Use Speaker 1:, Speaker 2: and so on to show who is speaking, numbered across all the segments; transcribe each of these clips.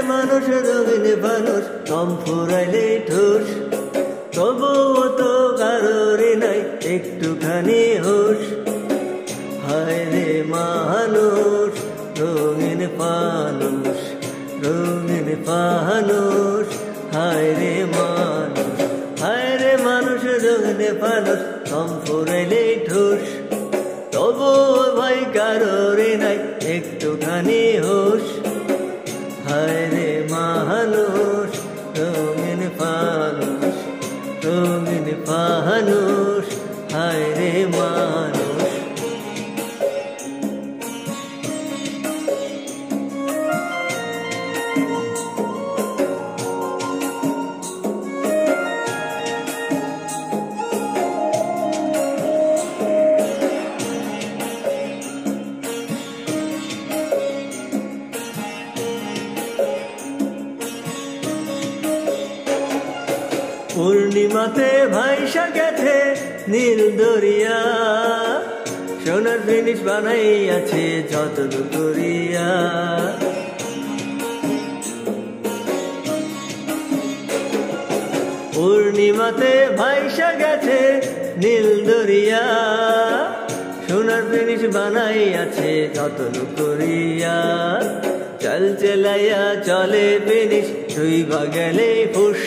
Speaker 1: মানুষ রঙিন মানুষ কম ফুরাইলে ঠোস তবুও তো কারোরই নাই একটুখানি হুশ হায় রে মানুষ রঙিন মানুষ রঙিন মানুষ হায় রে মানুষ রঙিন মানুষ কম ফুরাইলে ঠোস তবুও ভাই কারোরই নাই একটুখানি হুশ হায় রে মানুষ রঙিন মানুষ রঙিন মানুষ হায় রে মানুষ পূর্ণিমাতে ভাইসা গেছে নীল দরিয়া সোনার জিনিস বানাইয়াছে যতটুকু করিয়া পূর্ণিমাতে ভাইসা গেছে নীল দরিয়া সোনার জিনিস বানাইয়াছে যতটুকু করিয়া চল চেলাইয়া চলে জিনিস তুই গেলে ফুস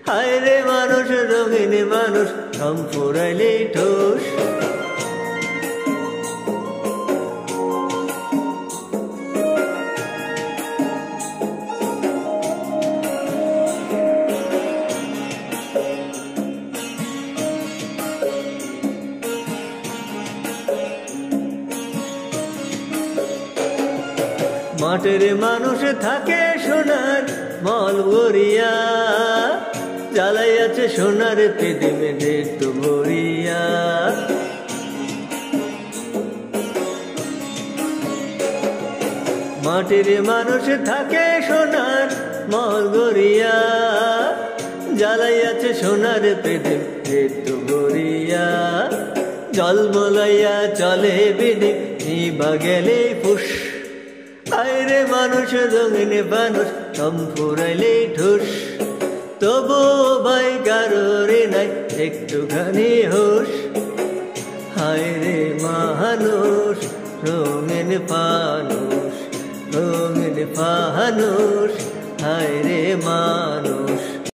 Speaker 1: হায় রে মানুষ রঙিন মানুষ কম ফুরাইলে ঠোস মাঠের মানুষ থাকে সোনার মল গড়িয়া জ্বালাইয়াছে সোনার পেদিমে দেখতো ভরিয়া মাটির মানুষ থাকে সোনার মল গড়িয়া জ্বালাইয়াছে সোনার পেদিম দেখতো ভরিয়া জল মলাইয়া চলে বিদিক নিবা গেলে ফুস হায় রে মানুষ রঙিন মানুষ কম ফুরাইলে ঠোস তবু ভাই কারোরই নাই একটুখানি হুশ হায় রে মানুষ রঙিন মানুষ রঙিন মানুষ